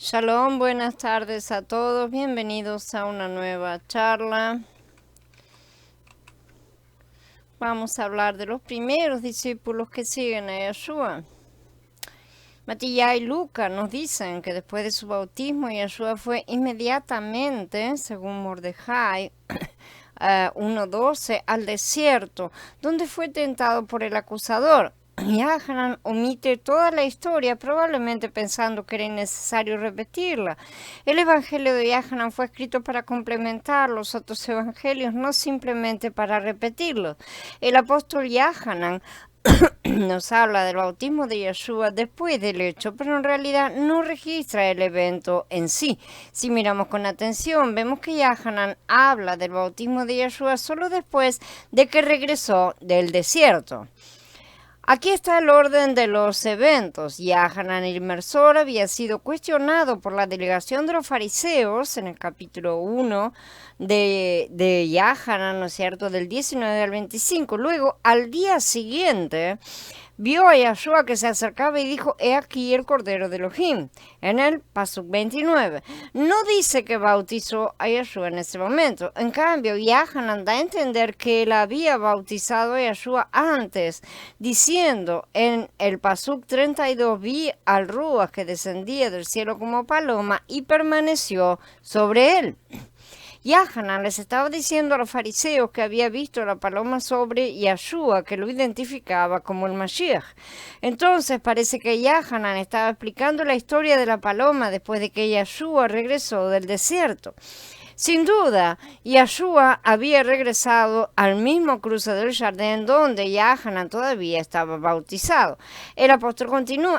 Shalom, buenas tardes a todos, bienvenidos a una nueva charla. Vamos a hablar de los primeros discípulos que siguen a Yeshua. Matías y Lucas nos dicen que después de su bautismo, Yeshua fue inmediatamente, según Mordejai 1:12, al desierto, donde fue tentado por el acusador. Yohanan omite toda la historia, probablemente pensando que era innecesario repetirla. El Evangelio de Yohanan fue escrito para complementar los otros evangelios, no simplemente para repetirlos. El apóstol Yohanan nos habla del bautismo de Yeshua después del hecho, pero en realidad no registra el evento en sí. Si miramos con atención, vemos que Yohanan habla del bautismo de Yeshua solo después de que regresó del desierto. Aquí está el orden de los eventos. Yohanan el Inmersor había sido cuestionado por la delegación de los fariseos en el capítulo 1 de Yohanan, ¿no es cierto?, del 19 al 25. Luego, al día siguiente, vio a Yeshua que se acercaba y dijo: he aquí el Cordero de Elohim, en el Pasuk 29. No dice que bautizó a Yeshua en ese momento. En cambio, Yohanan da a entender que él había bautizado a Yeshua antes, diciendo en el Pasuk 32: vi al Ruach que descendía del cielo como paloma y permaneció sobre él. Yohanan les estaba diciendo a los fariseos que había visto la paloma sobre Yeshua, que lo identificaba como el Mashiach. Entonces parece que Yohanan estaba explicando la historia de la paloma después de que Yeshua regresó del desierto. Sin duda, Yeshua había regresado al mismo cruce del Jardín donde Yohanan todavía estaba bautizado. El apóstol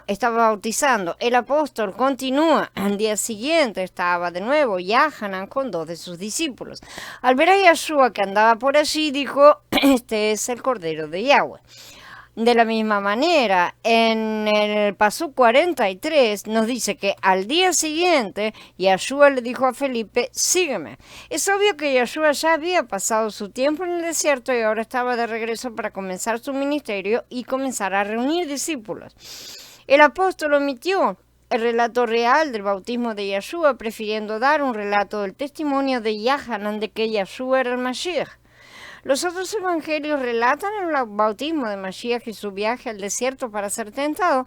estaba bautizando. El apóstol continúa. Al día siguiente estaba de nuevo Yohanan con 2 de sus discípulos. Al ver a Yeshua que andaba por allí, dijo: este es el Cordero de Yahweh. De la misma manera, en el Pasuk 43 nos dice que al día siguiente Yeshua le dijo a Felipe: sígueme. Es obvio que Yeshua ya había pasado su tiempo en el desierto y ahora estaba de regreso para comenzar su ministerio y comenzar a reunir discípulos. El apóstol omitió el relato real del bautismo de Yeshua, prefiriendo dar un relato del testimonio de Yohanan de que Yeshua era el Mashiach. Los otros evangelios relatan el bautismo de Mashiach y su viaje al desierto para ser tentado,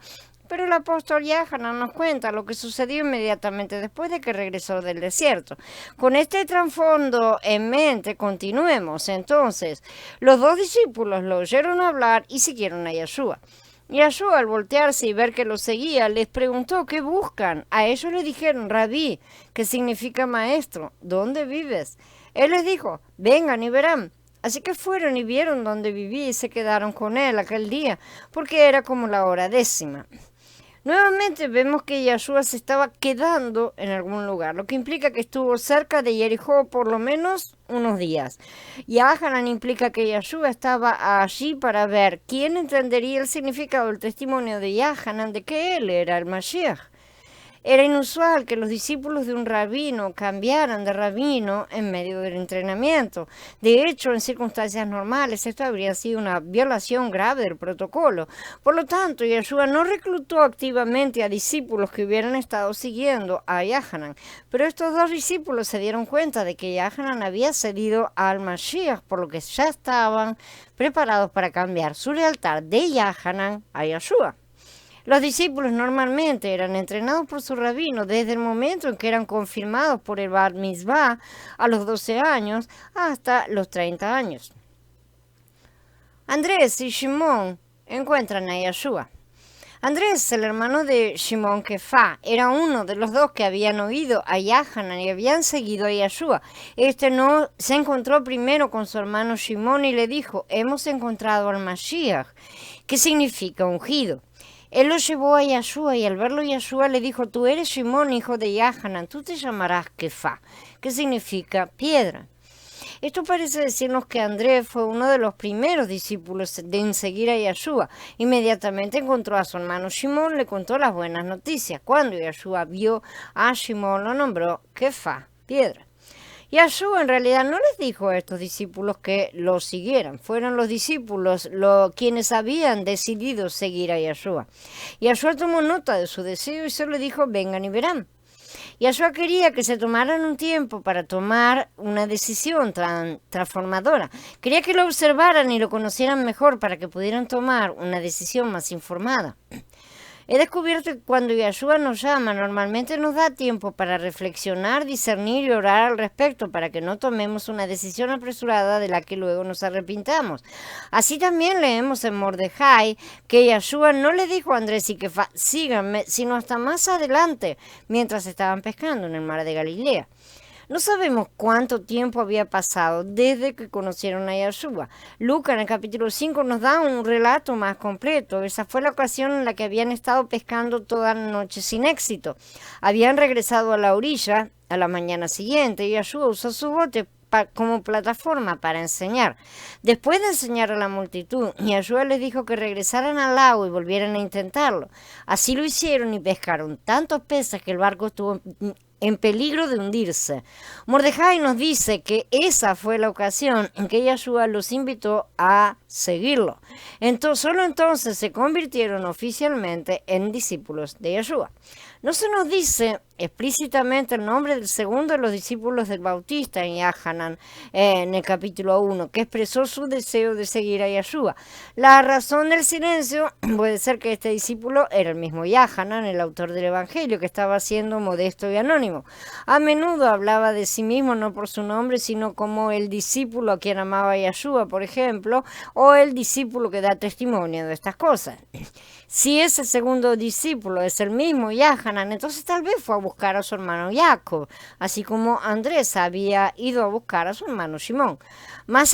pero el apóstol Yohanan nos cuenta lo que sucedió inmediatamente después de que regresó del desierto. Con este trasfondo en mente, continuemos. Entonces, los 2 discípulos lo oyeron hablar y siguieron a Yeshua. Yeshua, al voltearse y ver que lo seguía, les preguntó: ¿qué buscan? A ellos le dijeron: Rabí, que significa maestro, ¿dónde vives? Él les dijo: vengan y verán. Así que fueron y vieron dónde vivía y se quedaron con él aquel día, porque era como la hora 10. Nuevamente vemos que Yeshua se estaba quedando en algún lugar, lo que implica que estuvo cerca de Jericó por lo menos unos días. Yohanan implica que Yeshua estaba allí para ver quién entendería el significado del testimonio de Yohanan de que él era el Mashiach. Era inusual que los discípulos de un rabino cambiaran de rabino en medio del entrenamiento. De hecho, en circunstancias normales, esto habría sido una violación grave del protocolo. Por lo tanto, Yeshua no reclutó activamente a discípulos que hubieran estado siguiendo a Yohanan. Pero estos 2 discípulos se dieron cuenta de que Yohanan había cedido al Mashiach, por lo que ya estaban preparados para cambiar su lealtad de Yohanan a Yeshua. Los discípulos normalmente eran entrenados por su rabino desde el momento en que eran confirmados por el Bar Mitzvah a los 12 años hasta los 30 años. Andrés y Shimón encuentran a Yeshua. Andrés, el hermano de Shimón Kefá, era uno de los 2 que habían oído a Yohanan y habían seguido a Yeshua. Este no se encontró primero con su hermano Shimón y le dijo: hemos encontrado al Mashiach, que significa ungido. Él lo llevó a Yeshua y al verlo Yeshua le dijo: tú eres Shimón, hijo de Yohanan, tú te llamarás Kefá, que significa piedra. Esto parece decirnos que Andrés fue uno de los primeros discípulos en seguir a Yeshua. Inmediatamente encontró a su hermano Shimón, le contó las buenas noticias. Cuando Yeshua vio a Shimón, lo nombró Kefá, piedra. Yeshua en realidad no les dijo a estos discípulos que lo siguieran. Fueron los discípulos quienes habían decidido seguir a Yeshua. Yeshua tomó nota de su deseo y solo dijo: vengan y verán. Yahshua quería que se tomaran un tiempo para tomar una decisión transformadora. Quería que lo observaran y lo conocieran mejor para que pudieran tomar una decisión más informada. He descubierto que cuando Yahshua nos llama, normalmente nos da tiempo para reflexionar, discernir y orar al respecto para que no tomemos una decisión apresurada de la que luego nos arrepintamos. Así también leemos en Mordejai que Yahshua no le dijo a Andrés y Kefa, síganme, sino hasta más adelante, mientras estaban pescando en el mar de Galilea. No sabemos cuánto tiempo había pasado desde que conocieron a Yahshua. Lucas en el capítulo 5 nos da un relato más completo. Esa fue la ocasión en la que habían estado pescando toda la noche sin éxito. Habían regresado a la orilla a la mañana siguiente y Yahshua usó su bote como plataforma para enseñar. Después de enseñar a la multitud, Yahshua les dijo que regresaran al lago y volvieran a intentarlo. Así lo hicieron y pescaron tantos peces que el barco estuvo en peligro de hundirse. Mordejai nos dice que esa fue la ocasión en que Yahshua los invitó a seguirlo. Solo entonces se convirtieron oficialmente en discípulos de Yahshua. No se nos dice explícitamente el nombre del segundo de los discípulos del Bautista en Yahanan, en el capítulo 1, que expresó su deseo de seguir a Yahshua. La razón del silencio puede ser que este discípulo era el mismo Yahanan, el autor del Evangelio, que estaba siendo modesto y anónimo. A menudo hablaba de sí mismo no por su nombre, sino como el discípulo a quien amaba a Yahshua, por ejemplo, o el discípulo que da testimonio de estas cosas. Si ese segundo discípulo es el mismo Yahanan, entonces tal vez fue a buscar a su hermano Jacob, así como Andrés había ido a buscar a su hermano Simón. Más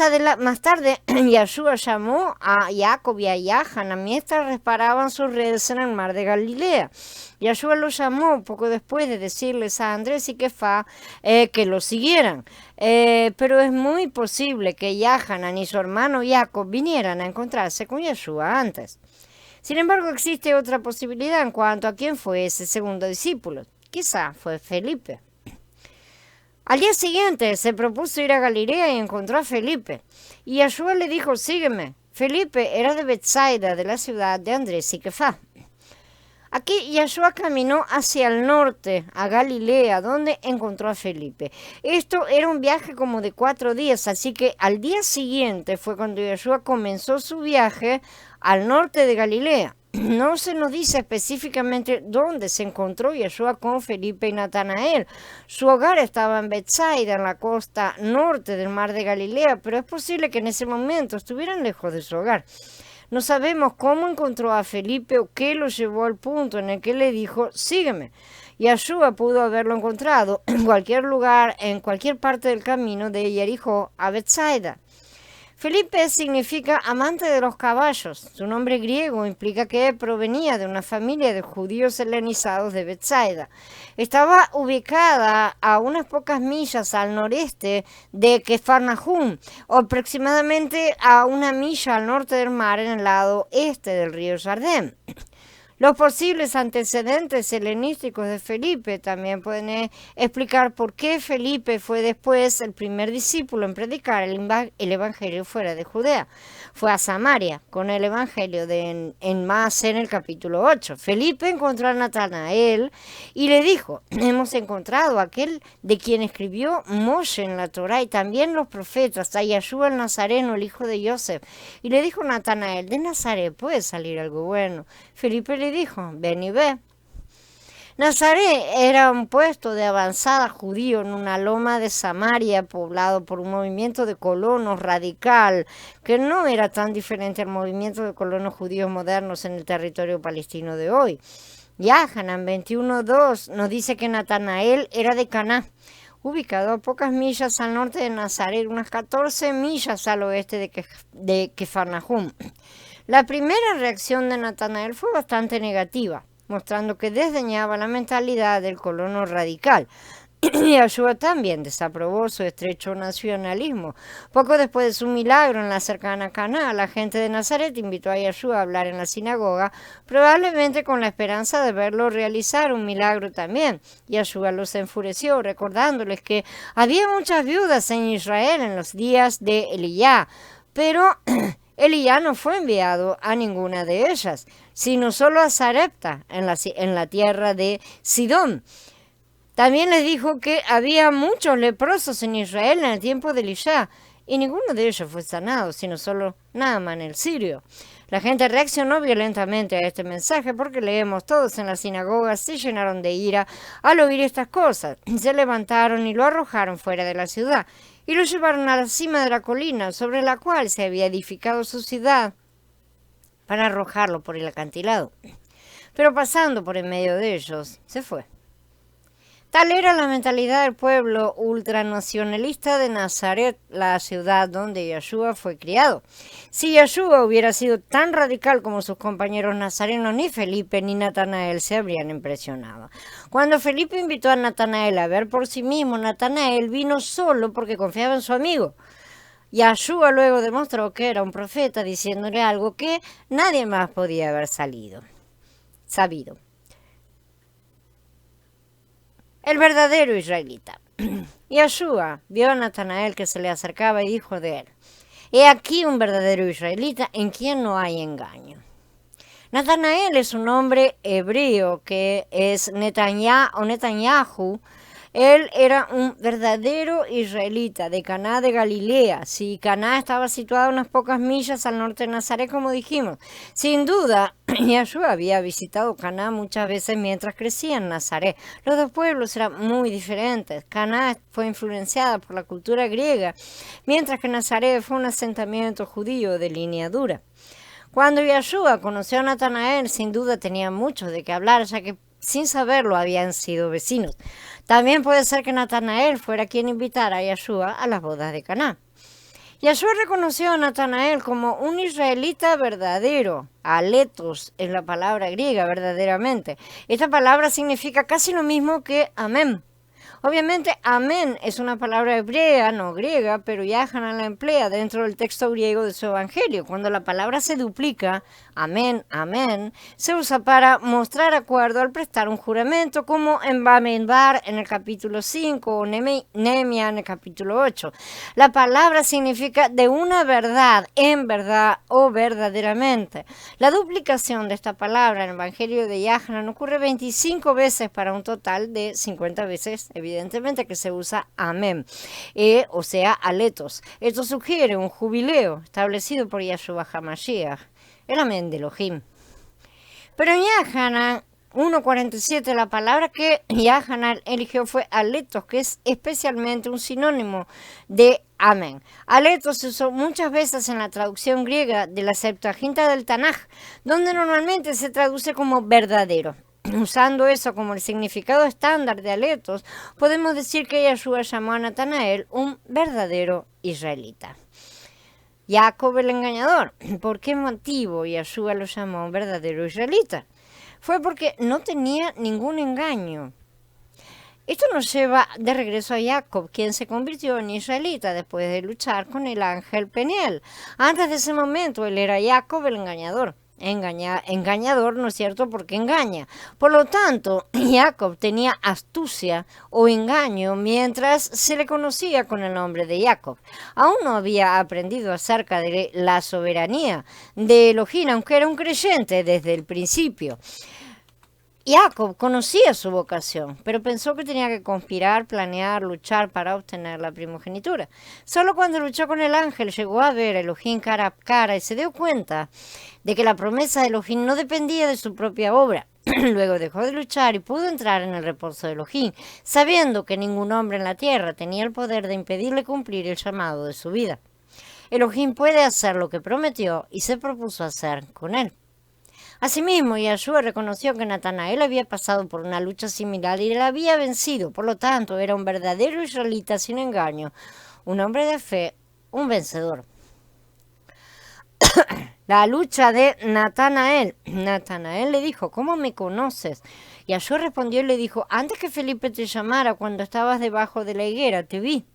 tarde, Yahshua llamó a Jacob y a Yahanan mientras reparaban sus redes en el mar de Galilea. Yahshua los llamó poco después de decirles a Andrés y Kefa que lo siguieran. Pero es muy posible que Yahanan y su hermano Jacob vinieran a encontrarse con Yahshua antes. Sin embargo, existe otra posibilidad en cuanto a quién fue ese segundo discípulo. Quizá fue Felipe. Al día siguiente se propuso ir a Galilea y encontró a Felipe. Y Yahshua le dijo, sígueme. Felipe era de Betsaida, de la ciudad de Andrés y Kefa. Aquí Yahshua caminó hacia el norte, a Galilea, donde encontró a Felipe. Esto era un viaje como de 4 días, así que al día siguiente fue cuando Yahshua comenzó su viaje al norte de Galilea. No se nos dice específicamente dónde se encontró Yahshua con Felipe y Natanael. Su hogar estaba en Betsaida, en la costa norte del mar de Galilea, pero es posible que en ese momento estuvieran lejos de su hogar. No sabemos cómo encontró a Felipe o qué lo llevó al punto en el que le dijo, sígueme. Yahshua pudo haberlo encontrado en cualquier lugar, en cualquier parte del camino de Jericó a Betsaida. Felipe significa amante de los caballos. Su nombre griego implica que provenía de una familia de judíos helenizados de Betsaida. Estaba ubicada a unas pocas millas al noreste de Kefarnahum, o aproximadamente a 1 milla al norte del mar en el lado este del río Jardén. Los posibles antecedentes helenísticos de Felipe también pueden explicar por qué Felipe fue después el primer discípulo en predicar el Evangelio fuera de Judea. Fue a Samaria con el Evangelio en Más en el capítulo 8. Felipe encontró a Natanael y le dijo, hemos encontrado a aquel de quien escribió Moshe en la Torá y también los profetas, a Yahshua el Nazareno, el hijo de Yosef. Y le dijo Natanael, de Nazaret puede salir algo bueno. Felipe le dijo, ven y ve. Nazaret era un puesto de avanzada judío en una loma de Samaria poblado por un movimiento de colonos radical que no era tan diferente al movimiento de colonos judíos modernos en el territorio palestino de hoy. Yahanan 21:2 nos dice que Natanael era de Caná, ubicado a pocas millas al norte de Nazaret, unas 14 millas al oeste de Kefarnahum. La primera reacción de Natanael fue bastante negativa, mostrando que desdeñaba la mentalidad del colono radical. Yahshua también desaprobó su estrecho nacionalismo. Poco después de su milagro en la cercana Caná, la gente de Nazaret invitó a Yahshua a hablar en la sinagoga, probablemente con la esperanza de verlo realizar un milagro también. Yahshua los enfureció, recordándoles que había muchas viudas en Israel en los días de Elías, pero Elías no fue enviado a ninguna de ellas, sino solo a Sarepta, en la tierra de Sidón. También les dijo que había muchos leprosos en Israel en el tiempo de Elisha, y ninguno de ellos fue sanado, sino solo Naaman el sirio. La gente reaccionó violentamente a este mensaje porque leemos todos en la sinagoga se llenaron de ira al oír estas cosas. Se levantaron y lo arrojaron fuera de la ciudad y lo llevaron a la cima de la colina sobre la cual se había edificado su ciudad para arrojarlo por el acantilado. Pero pasando por en medio de ellos, se fue. Tal era la mentalidad del pueblo ultranacionalista de Nazaret, la ciudad donde Yeshua fue criado. Si Yeshua hubiera sido tan radical como sus compañeros nazarenos, ni Felipe ni Natanael se habrían impresionado. Cuando Felipe invitó a Natanael a ver por sí mismo, Natanael vino solo porque confiaba en su amigo. Yeshua luego demostró que era un profeta, diciéndole algo que nadie más podía haber sabido. El verdadero israelita. Yeshua vio a Natanael que se le acercaba y dijo de él: he aquí un verdadero israelita en quien no hay engaño. Natanael es un nombre hebreo que es Netanyahu. Él era un verdadero israelita de Caná de Galilea. Si Caná estaba situada unas pocas millas al norte de Nazaret, como dijimos, sin duda, Yeshua había visitado Caná muchas veces mientras crecía en Nazaret. Los dos pueblos eran muy diferentes. Caná fue influenciada por la cultura griega, mientras que Nazaret fue un asentamiento judío de línea dura. Cuando Yeshua conoció a Natanael, sin duda tenía mucho de qué hablar, ya que sin saberlo habían sido vecinos. También puede ser que Natanael fuera quien invitara a Yeshua a las bodas de Caná. Yeshua reconoció a Natanael como un israelita verdadero. Aletos es la palabra griega, verdaderamente. Esta palabra significa casi lo mismo que amén. Obviamente, amén es una palabra hebrea, no griega, pero Yahanan la emplea dentro del texto griego de su evangelio. Cuando la palabra se duplica, amén, amén, se usa para mostrar acuerdo al prestar un juramento, como en Bamidbar en el capítulo 5 o Nehemia en el capítulo 8. La palabra significa de una verdad, en verdad o verdaderamente. La duplicación de esta palabra en el evangelio de Yahanan ocurre 25 veces para un total de 50 veces, evidentemente, que se usa amén, o sea, aletos. Esto sugiere un jubileo establecido por Yeshua HaMashiach, el amén de Elohim. Pero en Yahanan 1.47 la palabra que Yahanan eligió fue aletos, que es especialmente un sinónimo de amén. Aletos se usó muchas veces en la traducción griega de la Septuaginta del Tanaj, donde normalmente se traduce como verdadero. Usando eso como el significado estándar de aletos, podemos decir que Yeshua llamó a Natanael un verdadero israelita. Jacob el engañador. ¿Por qué motivo Yeshua lo llamó un verdadero israelita? Fue porque no tenía ningún engaño. Esto nos lleva de regreso a Jacob, quien se convirtió en israelita después de luchar con el ángel Peniel. Antes de ese momento, él era Jacob el engañador. Engañador, ¿no es cierto?, porque engaña. Por lo tanto, Jacob tenía astucia o engaño mientras se le conocía con el nombre de Jacob. Aún no había aprendido acerca de la soberanía de Elohim, aunque era un creyente desde el principio. Jacob conocía su vocación, pero pensó que tenía que conspirar, planear, luchar para obtener la primogenitura. Solo cuando luchó con el ángel llegó a ver a Elohim cara a cara y se dio cuenta de que la promesa de Elohim no dependía de su propia obra. Luego dejó de luchar y pudo entrar en el reposo de Elohim, sabiendo que ningún hombre en la tierra tenía el poder de impedirle cumplir el llamado de su vida. Elohim puede hacer lo que prometió y se propuso hacer con él. Asimismo, Yeshua reconoció que Natanael había pasado por una lucha similar y la había vencido. Por lo tanto, era un verdadero israelita sin engaño, un hombre de fe, un vencedor. La lucha de Natanael. Natanael le dijo: ¿cómo me conoces? Yeshua respondió y le dijo: antes que Felipe te llamara, cuando estabas debajo de la higuera, te vi.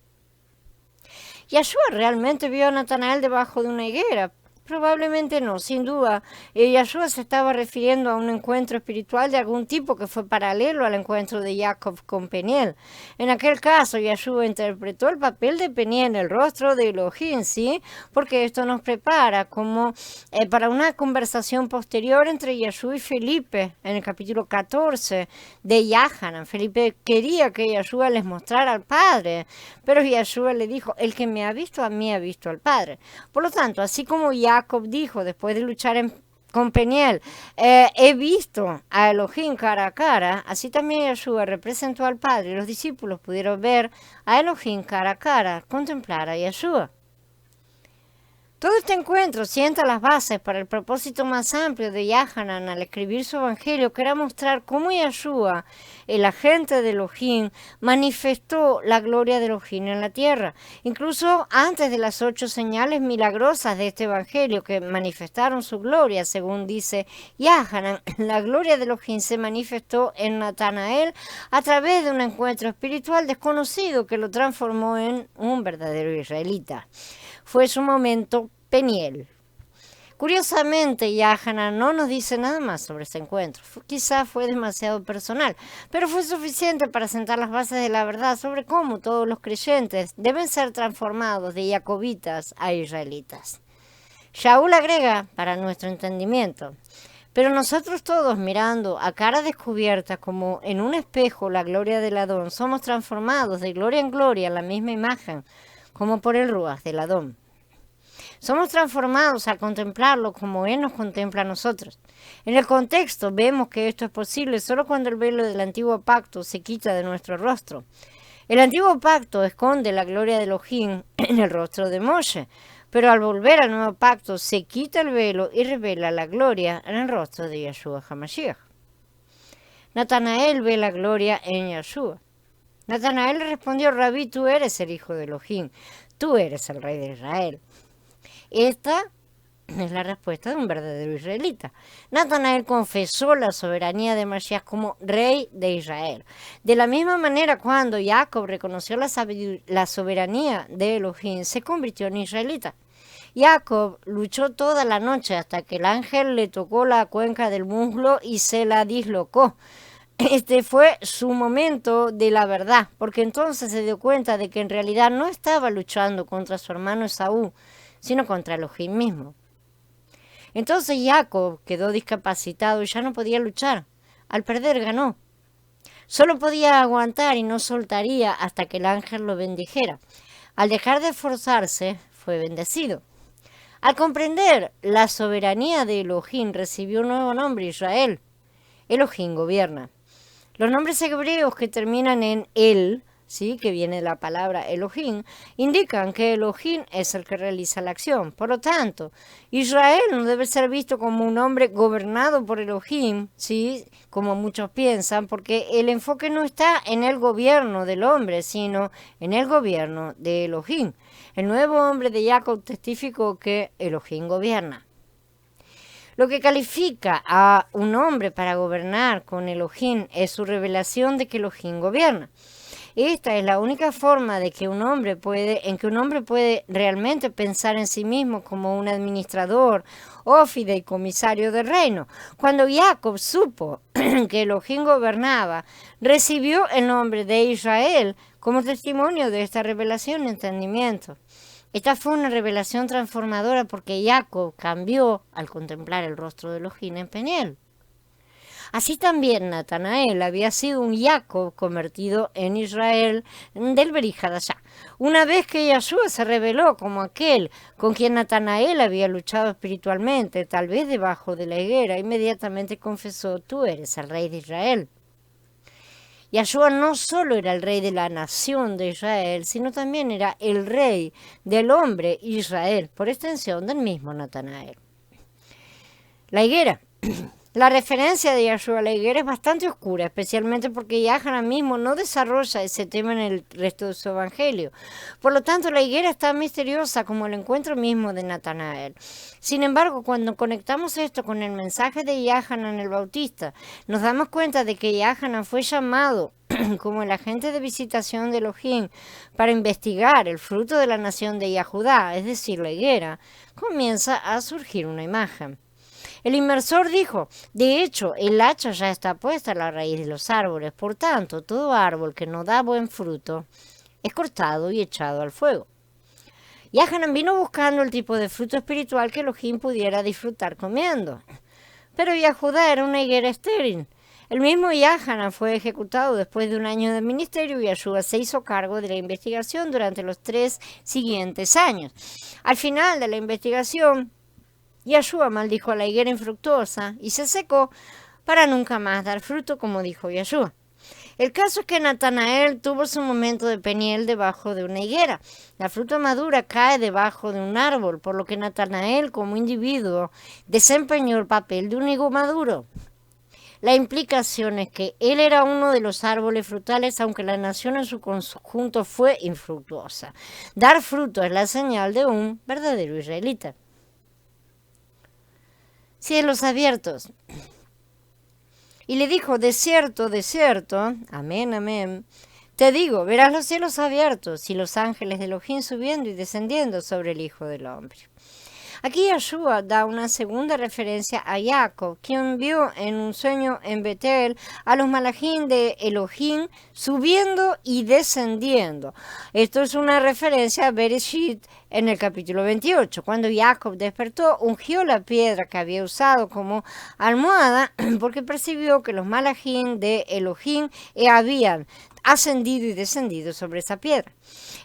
Yeshua realmente vio a Natanael debajo de una higuera, Probablemente no, sin duda. Yeshua se estaba refiriendo a un encuentro espiritual de algún tipo que fue paralelo al encuentro de Jacob con Peniel. En aquel caso, Yeshua interpretó el papel de Peniel en el rostro de Elohim, ¿sí? Porque esto nos prepara como para una conversación posterior entre Yeshua y Felipe en el capítulo 14 de Yahanan. Felipe quería que Yeshua les mostrara al Padre, pero Yeshua le dijo, el que me ha visto a mí ha visto al Padre. Por lo tanto, así como Jacob dijo después de luchar con Peniel, he visto a Elohim cara a cara, así también Yeshua representó al Padre y los discípulos pudieron ver a Elohim cara a cara, contemplar a Yeshua. Todo este encuentro sienta las bases para el propósito más amplio de Yahanan al escribir su evangelio, que era mostrar cómo Yeshua, el agente de Elohim, manifestó la gloria de Elohim en la tierra. Incluso antes de las 8 señales milagrosas de este evangelio que manifestaron su gloria, según dice Yahanan, la gloria de Elohim se manifestó en Natanael a través de un encuentro espiritual desconocido que lo transformó en un verdadero israelita. Fue su momento Peniel. Curiosamente, Yahanan no nos dice nada más sobre este encuentro. Quizás fue demasiado personal, pero fue suficiente para sentar las bases de la verdad sobre cómo todos los creyentes deben ser transformados de jacobitas a israelitas. Shaul agrega, para nuestro entendimiento, pero nosotros todos mirando a cara descubierta como en un espejo la gloria del Adón, somos transformados de gloria en gloria en la misma imagen, como por el Ruach del Adón. Somos transformados al contemplarlo como Él nos contempla a nosotros. En el contexto vemos que esto es posible solo cuando el velo del antiguo pacto se quita de nuestro rostro. El antiguo pacto esconde la gloria de Elohim en el rostro de Moshe, pero al volver al nuevo pacto se quita el velo y revela la gloria en el rostro de Yeshua HaMashiach. Natanael ve la gloria en Yeshua. Natanael le respondió, Rabí, tú eres el hijo de Elohim, tú eres el rey de Israel. Esta es la respuesta de un verdadero israelita. Natanael confesó la soberanía de Mashiach como rey de Israel. De la misma manera, cuando Jacob reconoció la soberanía de Elohim, se convirtió en israelita. Jacob luchó toda la noche hasta que el ángel le tocó la cuenca del muslo y se la dislocó. Este fue su momento de la verdad, porque entonces se dio cuenta de que en realidad no estaba luchando contra su hermano Esaú, sino contra Elohim mismo. Entonces Jacob quedó discapacitado y ya no podía luchar. Al perder ganó. Solo podía aguantar y no soltaría hasta que el ángel lo bendijera. Al dejar de esforzarse, fue bendecido. Al comprender la soberanía de Elohim, recibió un nuevo nombre, Israel. Elohim gobierna. Los nombres hebreos que terminan en el, ¿sí?, que viene de la palabra Elohim, indican que Elohim es el que realiza la acción. Por lo tanto, Israel no debe ser visto como un hombre gobernado por Elohim, ¿sí?, como muchos piensan, porque el enfoque no está en el gobierno del hombre, sino en el gobierno de Elohim. El nuevo hombre de Jacob testificó que Elohim gobierna. Lo que califica a un hombre para gobernar con Elohim es su revelación de que Elohim gobierna. Esta es la única forma en que un hombre puede realmente pensar en sí mismo como un administrador o fideicomisario del reino. Cuando Jacob supo que Elohim gobernaba, recibió el nombre de Israel como testimonio de esta revelación y entendimiento. Esta fue una revelación transformadora porque Jacob cambió al contemplar el rostro de Elohim en Peniel. Así también Natanael había sido un Jacob convertido en Israel del Brit Hadashah. Una vez que Yeshua se reveló como aquel con quien Natanael había luchado espiritualmente, tal vez debajo de la higuera, inmediatamente confesó, tú eres el rey de Israel. Yeshua no solo era el rey de la nación de Israel, sino también era el rey del hombre Israel, por extensión del mismo Natanael. La higuera. La referencia de Yahshua a la higuera es bastante oscura, especialmente porque Yohanan mismo no desarrolla ese tema en el resto de su evangelio. Por lo tanto, la higuera es tan misteriosa como el encuentro mismo de Natanael. Sin embargo, cuando conectamos esto con el mensaje de Yohanan el Bautista, nos damos cuenta de que Yohanan fue llamado como el agente de visitación de Elohim para investigar el fruto de la nación de Yahudá, es decir, la higuera. Comienza a surgir una imagen. El inmersor dijo, de hecho, el hacha ya está puesta a la raíz de los árboles, por tanto, todo árbol que no da buen fruto es cortado y echado al fuego. Yohanan vino buscando el tipo de fruto espiritual que Elohim pudiera disfrutar comiendo. Pero Yahudá era una higuera estéril. El mismo Yohanan fue ejecutado después de un año de ministerio y Yahshua se hizo cargo de la investigación durante los 3 siguientes años. Al final de la investigación, Yahshua maldijo a la higuera infructuosa y se secó para nunca más dar fruto, como dijo Yahshua. El caso es que Natanael tuvo su momento de peniel debajo de una higuera. La fruta madura cae debajo de un árbol, por lo que Natanael, como individuo, desempeñó el papel de un higo maduro. La implicación es que él era uno de los árboles frutales, aunque la nación en su conjunto fue infructuosa. Dar fruto es la señal de un verdadero israelita. Cielos abiertos. Y le dijo, de cierto, amén, amén, te digo, verás los cielos abiertos y los ángeles de Elohim subiendo y descendiendo sobre el Hijo del Hombre. Aquí Yahshua da una segunda referencia a Jacob, quien vio en un sueño en Betel a los malachim de Elohim subiendo y descendiendo. Esto es una referencia a Bereshit en el capítulo 28. Cuando Jacob despertó, ungió la piedra que había usado como almohada porque percibió que los malachim de Elohim habían ascendido y descendido sobre esa piedra.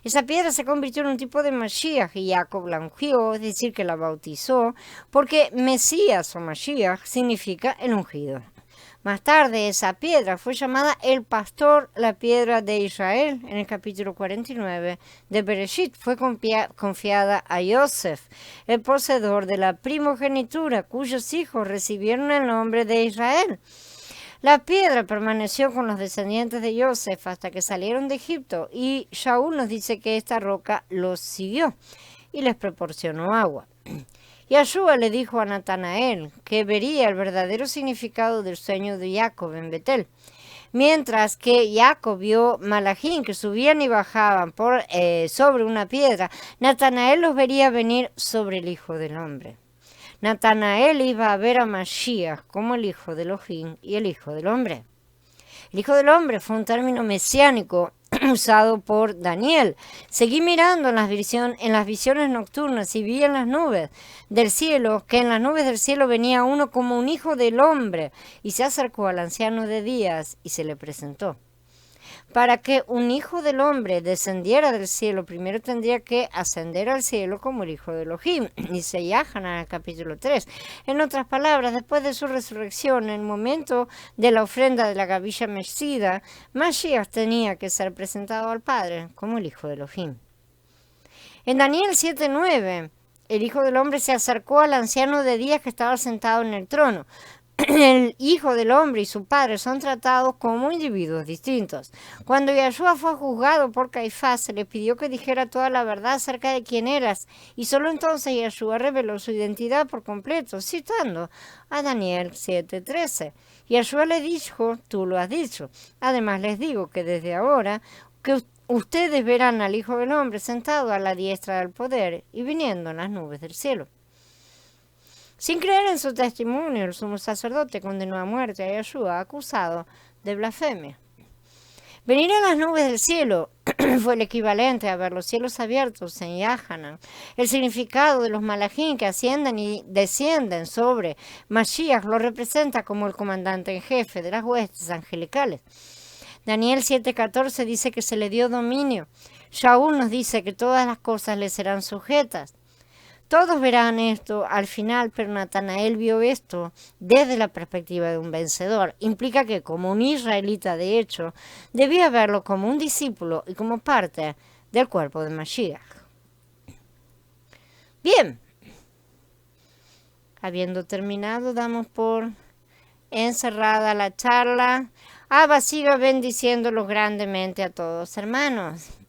Esa piedra se convirtió en un tipo de Mashiach y Jacob la ungió, es decir, que la bautizó, porque Mesías o Mashiach significa el ungido. Más tarde esa piedra fue llamada el pastor, la piedra de Israel, en el capítulo 49 de Bereshit. Fue confiada a Yosef, el poseedor de la primogenitura, cuyos hijos recibieron el nombre de Israel. La piedra permaneció con los descendientes de Yosef hasta que salieron de Egipto y Shaul nos dice que esta roca los siguió y les proporcionó agua. Yahshua le dijo a Natanael que vería el verdadero significado del sueño de Jacob en Betel. Mientras que Jacob vio malachim que subían y bajaban sobre una piedra, Natanael los vería venir sobre el Hijo del Hombre. Natanael iba a ver a Mashiach como el Hijo de Elohim y el Hijo del Hombre. El Hijo del Hombre fue un término mesiánico usado por Daniel. Seguí mirando en las visiones nocturnas y vi en las nubes del cielo, que en las nubes del cielo venía uno como un hijo del hombre, y se acercó al anciano de días y se le presentó. Para que un hijo del hombre descendiera del cielo, primero tendría que ascender al cielo como el hijo de Elohim, dice Yohanan en el capítulo 3. En otras palabras, después de su resurrección, en el momento de la ofrenda de la gavilla mecida, Mashiach tenía que ser presentado al Padre como el hijo de Elohim. En Daniel 7:9, el hijo del hombre se acercó al anciano de días que estaba sentado en el trono. El Hijo del Hombre y su Padre son tratados como individuos distintos. Cuando Yahshua fue juzgado por Caifás, se le pidió que dijera toda la verdad acerca de quién eras, y solo entonces Yahshua reveló su identidad por completo, citando a Daniel 7:13. Yahshua le dijo, tú lo has dicho. Además les digo que desde ahora que ustedes verán al Hijo del Hombre sentado a la diestra del poder y viniendo en las nubes del cielo. Sin creer en su testimonio, el sumo sacerdote condenó a muerte a Yahshua, acusado de blasfemia. Venir a las nubes del cielo fue el equivalente a ver los cielos abiertos en Yohanan. El significado de los malachim que ascienden y descienden sobre Mashiach lo representa como el comandante en jefe de las huestes angelicales. Daniel 7:14 dice que se le dio dominio. Shaul nos dice que todas las cosas le serán sujetas. Todos verán esto al final, pero Natanael vio esto desde la perspectiva de un vencedor. Implica que como un israelita, de hecho, debía verlo como un discípulo y como parte del cuerpo de Mashiach. Bien, habiendo terminado, damos por encerrada la charla. Abba siga bendiciéndolos grandemente a todos, hermanos.